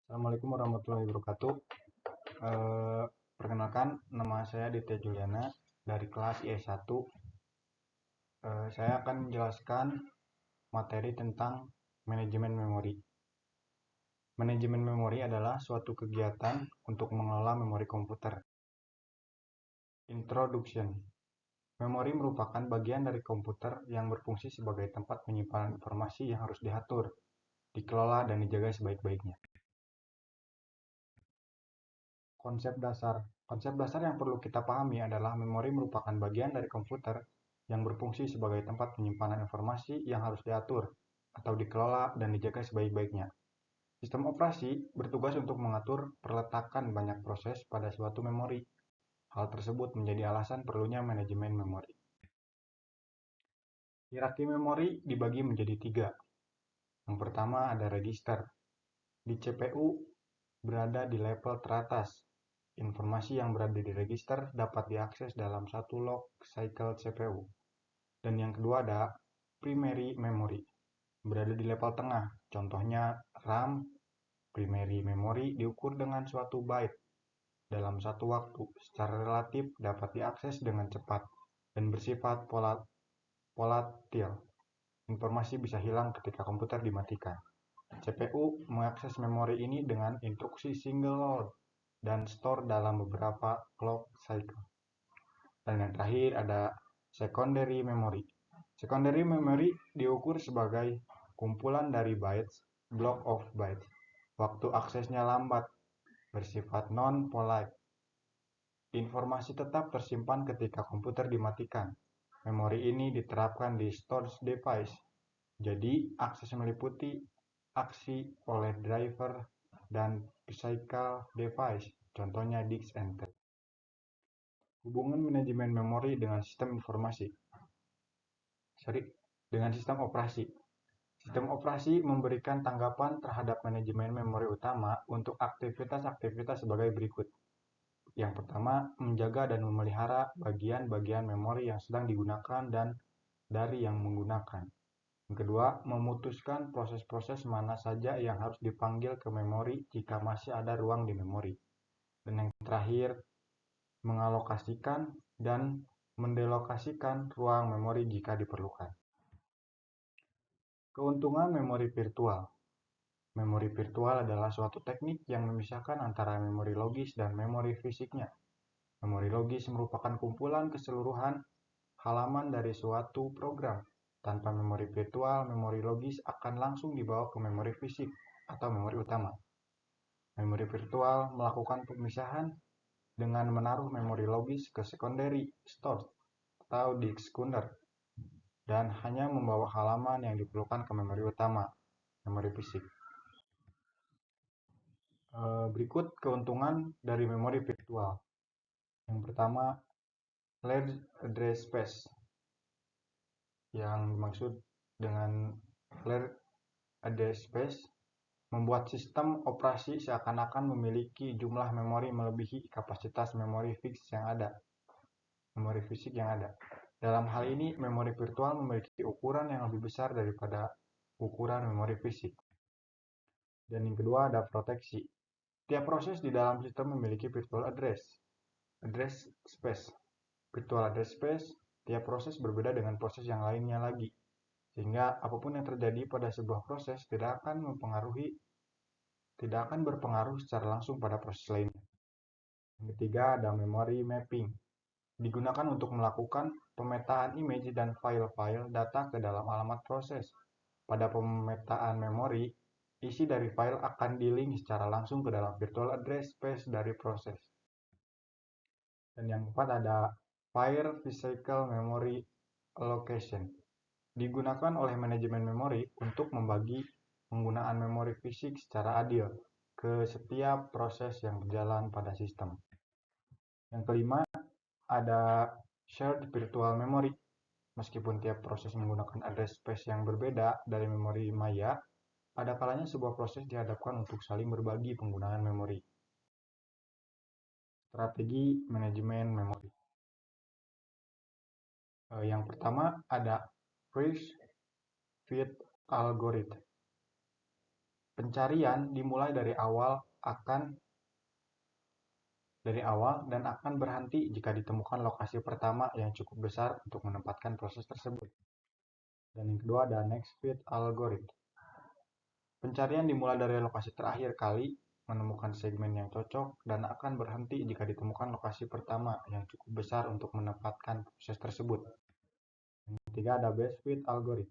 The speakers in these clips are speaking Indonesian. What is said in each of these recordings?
Assalamualaikum warahmatullahi wabarakatuh. Eh, Perkenalkan, nama saya Ditya Juliana dari kelas IE1. Saya akan menjelaskan materi tentang manajemen memori. Manajemen memori adalah suatu kegiatan untuk mengelola memori komputer. Introduction. Memori merupakan bagian dari komputer yang berfungsi sebagai tempat penyimpanan informasi yang harus diatur, dikelola, dan dijaga sebaik-baiknya. Konsep dasar yang perlu kita pahami adalah memori merupakan bagian dari komputer yang berfungsi sebagai tempat penyimpanan informasi yang harus diatur atau dikelola dan dijaga sebaik-baiknya. Sistem operasi bertugas untuk mengatur perletakan banyak proses pada suatu memori. Hal tersebut menjadi alasan perlunya manajemen memori. Hierarki memori dibagi menjadi 3. Yang pertama ada register. Di CPU berada di level teratas. Informasi yang berada di register dapat diakses dalam satu log cycle CPU. Dan yang kedua ada primary memory, berada di level tengah. Contohnya RAM. Primary memory diukur dengan suatu byte dalam satu waktu. Secara relatif dapat diakses dengan cepat dan bersifat volatil. Informasi bisa hilang ketika komputer dimatikan. CPU mengakses memori ini dengan instruksi single load dan store dalam beberapa clock cycle. Dan yang terakhir ada secondary memory. Secondary memory diukur sebagai kumpulan dari bytes, block of bytes. Waktu aksesnya lambat, bersifat non-volatile. Informasi tetap tersimpan ketika komputer dimatikan. Memori ini diterapkan di storage device. Jadi, akses meliputi aksi oleh driver dan physical device, contohnya disk and tape. Hubungan manajemen memori dengan sistem sistem operasi. Sistem operasi memberikan tanggapan terhadap manajemen memori utama untuk aktivitas-aktivitas sebagai berikut. Yang pertama, menjaga dan memelihara bagian-bagian memori yang sedang digunakan dan dari yang menggunakan. Yang kedua, memutuskan proses-proses mana saja yang harus dipanggil ke memori jika masih ada ruang di memori. Dan yang terakhir, mengalokasikan dan mendelokasikan ruang memori jika diperlukan. Keuntungan memori virtual. Memori virtual adalah suatu teknik yang memisahkan antara memori logis dan memori fisiknya. Memori logis merupakan kumpulan keseluruhan halaman dari suatu program. Tanpa memori virtual, memori logis akan langsung dibawa ke memori fisik atau memori utama. Memori virtual melakukan pemisahan dengan menaruh memori logis ke secondary storage atau disk sekunder dan hanya membawa halaman yang diperlukan ke memori utama, memori fisik. Berikut keuntungan dari memori virtual. Yang pertama, large address space. Yang dimaksud dengan large address space membuat sistem operasi seakan-akan memiliki jumlah memori melebihi kapasitas memori fisik yang ada. Dalam hal ini, memori virtual memiliki ukuran yang lebih besar daripada ukuran memori fisik. Dan yang kedua ada proteksi. Tiap proses di dalam sistem memiliki virtual address space. Virtual address space, tiap proses berbeda dengan proses yang lainnya lagi. Sehingga apapun yang terjadi pada sebuah proses tidak akan berpengaruh secara langsung pada proses lainnya. Yang ketiga ada memory mapping. Digunakan untuk melakukan pemetaan image dan file-file data ke dalam alamat proses. Pada pemetaan memori, isi dari file akan di-link secara langsung ke dalam virtual address space dari proses. Dan yang keempat ada File Physical Memory Allocation. Digunakan oleh manajemen memori untuk membagi penggunaan memori fisik secara adil ke setiap proses yang berjalan pada sistem. Yang kelima, ada shared virtual memory. Meskipun tiap proses menggunakan address space yang berbeda dari memori maya, ada kalanya sebuah proses dihadapkan untuk saling berbagi penggunaan memori. Strategi manajemen memori. Yang pertama ada First Fit Algorithm. Pencarian dimulai dari awal dan akan berhenti jika ditemukan lokasi pertama yang cukup besar untuk menempatkan proses tersebut. Dan yang kedua ada next fit algorithm. Pencarian dimulai dari lokasi terakhir kali, menemukan segmen yang cocok, dan akan berhenti jika ditemukan lokasi pertama yang cukup besar untuk menempatkan proses tersebut. Yang ketiga ada best fit algorithm.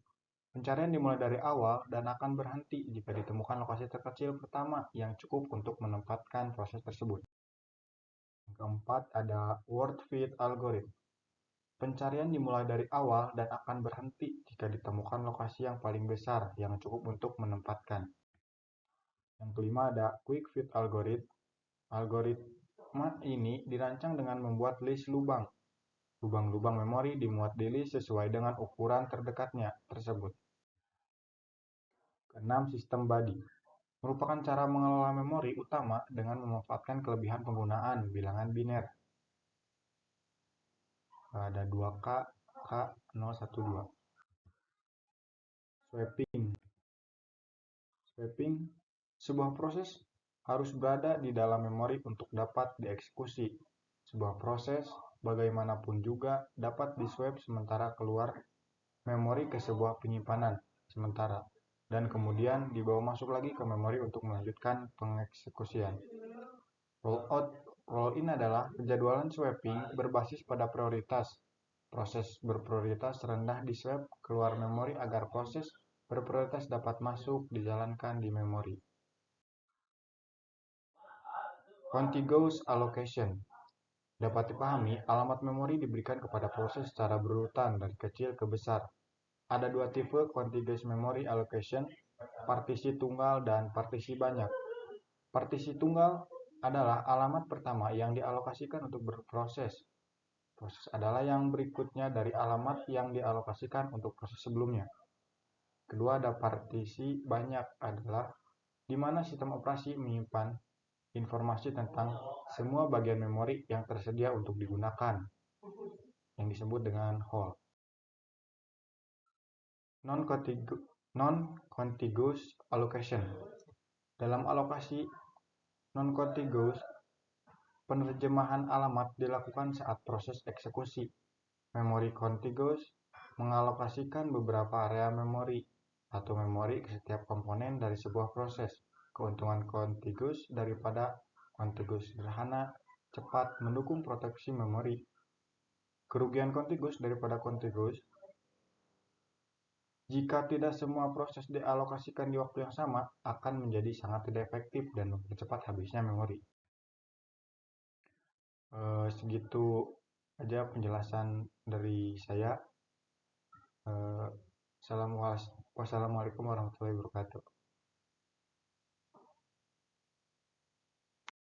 Pencarian dimulai dari awal dan akan berhenti jika ditemukan lokasi terkecil pertama yang cukup untuk menempatkan proses tersebut. Yang keempat ada word fit algorithm. Pencarian dimulai dari awal dan akan berhenti jika ditemukan lokasi yang paling besar yang cukup untuk menempatkan. Yang kelima ada quick fit algorithm. Algoritma ini dirancang dengan membuat list lubang. Lubang-lubang memori dimuat di list sesuai dengan ukuran terdekatnya tersebut. Keenam, sistem body. Merupakan cara mengelola memori utama dengan memanfaatkan kelebihan penggunaan bilangan biner. Ada 2K, K012. Swapping, sebuah proses harus berada di dalam memori untuk dapat dieksekusi. Sebuah proses, bagaimanapun juga, dapat diswap sementara keluar memori ke sebuah penyimpanan sementara, dan kemudian dibawa masuk lagi ke memori untuk melanjutkan pengeksekusian. Roll-in adalah penjadwalan swapping berbasis pada prioritas. Proses berprioritas rendah di-swap keluar memori agar proses berprioritas dapat masuk dijalankan di memori. Contiguous allocation. Dapat dipahami, alamat memori diberikan kepada proses secara berurutan dari kecil ke besar. Ada dua tipe contiguous memory allocation, partisi tunggal dan partisi banyak. Partisi tunggal adalah alamat pertama yang dialokasikan untuk berproses. Proses adalah yang berikutnya dari alamat yang dialokasikan untuk proses sebelumnya. Kedua ada partisi banyak adalah di mana sistem operasi menyimpan informasi tentang semua bagian memori yang tersedia untuk digunakan, yang disebut dengan whole. Non-contiguous allocation. Dalam alokasi non-contiguous, penerjemahan alamat dilakukan saat proses eksekusi. Memori contiguous mengalokasikan beberapa area memori atau memori ke setiap komponen dari sebuah proses. Keuntungan contiguous daripada contiguous sederhana, cepat, mendukung proteksi memori. Kerugian contiguous daripada contiguous, jika tidak semua proses dialokasikan di waktu yang sama, akan menjadi sangat tidak efektif dan mempercepat habisnya memori. Segitu aja penjelasan dari saya. Wassalamualaikum warahmatullahi wabarakatuh.